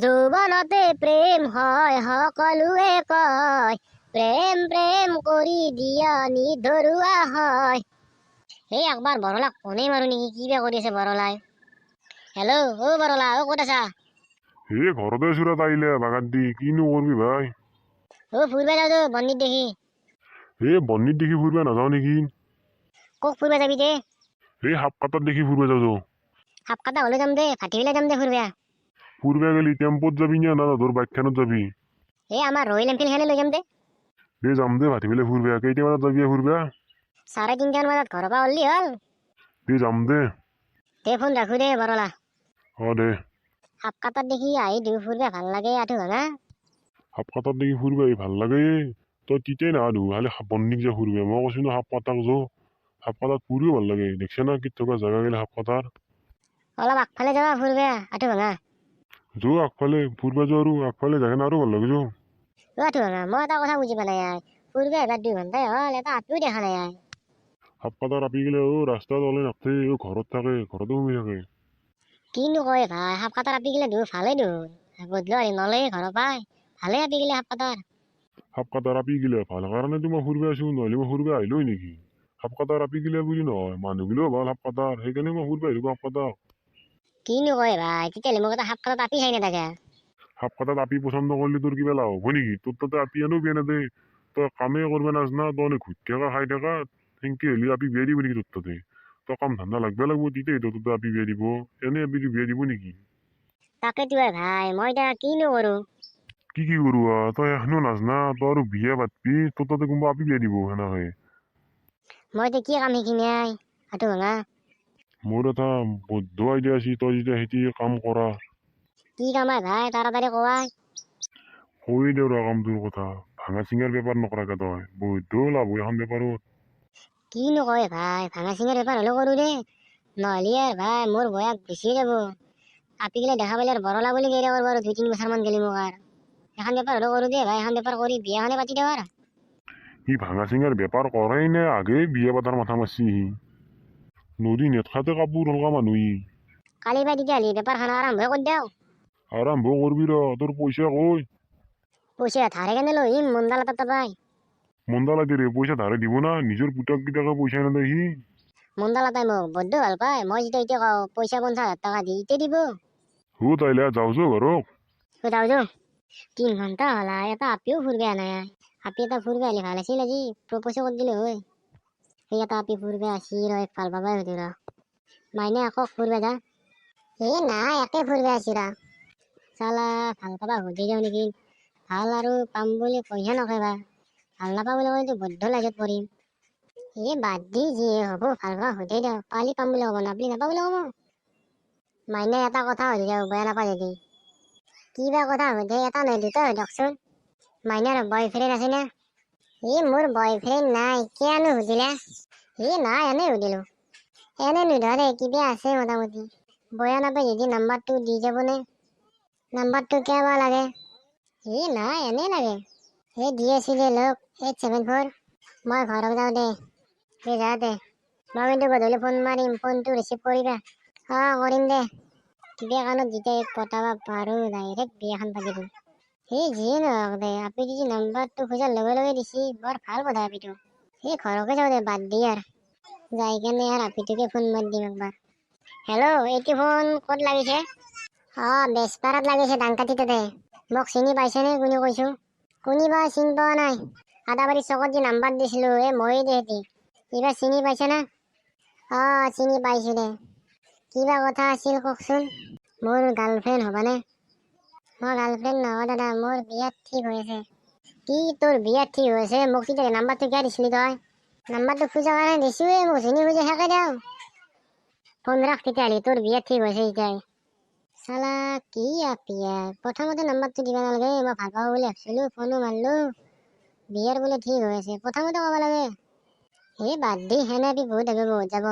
যৌৱনতে প্ৰেম হয় সকলোৱে কয়, প্ৰেম প্ৰেম কৰি দিয়া নিধৰুৱা হয়। সেই একবাৰ বৰলাক ফোনেই মাৰো নেকি, কিবা কৰি আছে বৰলাই। হেল্ল' অ বৰলা, অ ক'ত আছা? হে ঘৰতে আছো ৰে, তাইলে বাগাত দি কিনো কৰবি ভাই। অ ফুৰিব যাওঁ তো বন্দিত দেখি। হে বন্নিত দেখি ফুৰিব নাযাওঁ নেকি? ক'ক ফুৰিব যাবি দে? এই সাপ কাটাত দেখি ফুৰিব যাওঁ। সাপ কাটা হ'লে যাম দে, ভাটি বেলা যাম দে ফুৰিব। ফুৰিব গেলি টেম্পত যাবি না তোৰ বাইকখানত যাবি? এই আমাৰ ৰয়েল এনফিল্ড খানে লৈ যাম দে। দে যাম দে ভাটি বেলা ফুৰিব। কেইটা বজাত যাবি ফুৰিব? 3:30 বজাত ঘৰৰ পৰা ওললি হ'ল। দে যাম দে। দে ফোন ৰাখো দে বৰলা। দে। সাপ কাটাত দেখি আহি দিও ফুৰিব ভাল লাগে আঁঠু ভাঙা। সাপ কাটাত দেখি ফুৰিব আহি ভাল লাগে। তই তিতাই নাহাদু খালি বন্নিক যে ফুৰিব। মই কৈছো ন সাপ কাটাক যো, সাপ কাটাত ফুৰিও ভাল লাগে। দেখছে না কি থকা জাগা গেলে সাপ কাটাৰ। অলপ আগফালে যাবা ফুৰিব আঁঠু ভাঙা। যো আগফালে ফুৰিব যাওঁ আৰু আগফালে যায় আৰু ভাল লাগে যো। আঁঠু ভাঙা, মই এটা কথা বুজি পোৱা নাই। ফুৰিব এবাৰ 2 ঘণ্টাই হ'ল, এটা আঁঠুও দেখা নাই। সাপ কাটাৰ আপি গেলে ৰাস্তাত ওলাই নাথে, ঘৰত থাকে, ঘৰতে সোমাই থাকে। কিনো কয় ভাই, সাপ কাটাৰ আপি গেলে ভালেই দেখোন। গধূলি নলে ঘৰৰ পাই ভালে আপি গেলে সাপ কাটাৰ। সাপ কাটাৰ আপি গেলে ভাল কাৰণেতো মই ফুৰিব আছো, নহলে মই ফুৰিব আহিলো নেকি? সাপ কাটাৰ আপি গেলে বুলি নহয়, মানুহ গিলেও ভাল সাপ কাটাৰ, সেইকাৰণে মই ফুৰিব আহিলো সাপ কাটাক। কিনো কয় ভাই, তেতিয়াহ'লে মোক এটা সাপ কাটাত আপি খাই নাথাকে। সাপ কাটাত আপি পচন্দ কৰিলে তোৰ কিবা লাভ হ'ব নেকি? তোৰ তাতে আপি আনো বিয়া নেদে। তই কামেই কৰিব নাজনা, তই ঘুট থকা খাই থকা, সেনকে হলে আপি বিয়া দিব নেকি তোৰ তাতে? তই কাম ধান্দা লাগবা লাগব, তেতিয়াই তোৰ তাতে আপি বিয়া দিব। এনে আপি বিয়া দিব নেকি? তাকেতো ভাই, মই এতিয়া কিনো কৰো? কি কৰো তই এখনো নাজনা, তই আৰু বিয়া পাতবি, তোৰ তাতে কোনোবা আপি বিয়া দিব সেনেকে? মই এতিয়া কি কাম শিকিম আঁঠু ভাঙা? মোৰ এটা বদ্ধ আইডিয়া আছে, তই যেতিয়া সেইটো কাম কৰা। কি কাম ভাই, তাড়াতাড়ি কোৱাই। কৈ দে ৰ কামটোৰ কথা। ভাঙা চিঙাৰ বেপাৰ নকৰাকে তই বহুত লাভ হয় এখন বেপাৰত। কিনো কয় ভাই, ভাঙা চিঙাৰ বেপাৰ হ'লেও কৰো দে। নহ'লে ভাই মোৰ বয়স বেছি যাব। আপি গেলে দেখা পালে বৰলা বুলি কেইটা কৰিব আৰু 2-3 বছৰ মান গেলি মোক আৰু। এখন বেপাৰ হ'লেও কৰো দে ভাই, এখন বেপাৰ কৰি বিয়াখনে পাতি দিওঁ আৰু। সি ভাঙা চিঙাৰ বেপাৰ কৰাই নে আগে বিয়া পাতাৰ মাথা মাৰছি সি? নদী নেটখাতে কাপোৰ হলকা মানুহ ই। কালি পাই তেতিয়াহ'লে বেপাৰখন আৰম্ভ কৰি দিওঁ। আৰম্ভ কৰবি ৰ, তোৰ পইচা কৈ? পইচা ধাৰে কেনে লৈ আহিম, মণ্ডল এটা পাই। মন্দা লাগে ৰে, পইচা ধাৰে দিব না? নিজৰ পুতেক কেইটাকে পইচা নেদে সি। মণ্ডল এটাই মোক বদ্ধ ভাল পায়, মই যেতিয়া এতিয়া কওঁ পইচা 50,000 টকা দি, এতিয়া দিব। তাইলে যাওঁ যো ঘৰক। যাওঁ যাওঁ। 3 ঘণ্টা হ'ল এটা আপিও ফুৰিব নাই। আপি এটা ফুৰিব আহিলে ভাল আছিল, আজি প্ৰপ'জো কৰি দিলে হয়। সেই এটা আপি ফুৰিব আসি ৰ, ভাল পাবাই হয়তো ৰ। মাইনে আকৌ ফুৰিব যা। নাই একে ফুৰিব আছি ৰ। চালা ভাল পাবা সুধি যাওঁ নেকি? ভাল আৰু পাম বুলি কৈহে নকবা। ভাল নাপাওঁ বুলি ক'লেতো বদ্ধ লাজত পৰিম। বাদ দি যিয়ে হ'ব, ভাল পাবা সুধি দিওঁ। পালি পাম বুলি ক'ব, নাপলি নাপাওঁ বুলি ক'ব। মাইনে এটা কথা সুধি যাওঁ, বেয়া নাপায় যদি। কিবা কথা সুধে, এটা নহয় দুটা সুধকচোন। মাইনাৰ বয়ফ্ৰেণ্ড আছে না? মোৰ বয়ফ্ৰেণ্ড নাই, কিয়নো সুধিলা? নাই এনেই সুধিলো। এনে নুধৰে, কিবা আছে মোটামুটি। বেয়া নাপায় যদি নাম্বাৰটো দি যাবনে? নাম্বাৰটো কিয় বা লাগে? নাই এনেই লাগে। দি আছিলে লওক 874। মই ঘৰত যাওঁ দে। যা দে। মই কিন্তু গধূলি ফোন মাৰিম, ফোনটো ৰিচিভ কৰিবা। কৰিম দে। কিবা কাৰণত যেতিয়া পটাব পাৰো, ডাইৰেক্ট বিয়াখন পাতি দিম। যিয়ে নহওক দে, আপি যদি নাম্বাৰটো খোজাৰ লগে লগে দিছি, বৰ ভাল কথা আপিটো। ঘৰকে যাওঁ দে, বাদ দি আৰু। যাই কেনে আৰু আপিটোকে ফোন মাৰি দিম একবাৰ। হেল্ল', এইটো ফোন ক'ত লাগিছে? বেজপাৰাত লাগিছে, ডাংকাটিতে। মোক চিনি পাইছেনে কোনে কৈছো? কোনে বা চিনি পোৱা নাই। আদাবাৰী চকত যে নাম্বাৰ দিছিলো, ময়ে দে সেতি। এইবাৰ চিনি পাইছে না? চিনি পাইছো দে। কিবা কথা আছিল কওকচোন। মোৰ গাৰ্লফ্ৰেণ্ড হ'বানে? মই গাৰ্লফ্ৰেণ্ড নহয় দাদা, মোৰ বিয়া ঠিক হৈ আছে। কি তোৰ বিয়া ঠিক হৈ আছে? মোক তেতিয়া নাম্বাৰটো কিয় দিছিলি তই? নাম্বাৰটো খোজাৰ কাৰণে দিছোৱে, মোক চিনি খুজি সেকে দিওঁ। ফোন ৰাখ তেতিয়াহ'লে, তোৰ বিয়া ঠিক হৈছে এতিয়াই। চালা কি আপিয়া, প্ৰথমতে নাম্বাৰটো দিবা নালাগে। মই ভাল পাওঁ বুলি ভাবছিলো, ফোনো মাৰিলো। বিয়াৰ বোলে ঠিক হৈ আছে, প্ৰথমতে ক'ব লাগে। বাদ দি সেনে বহুত যাব।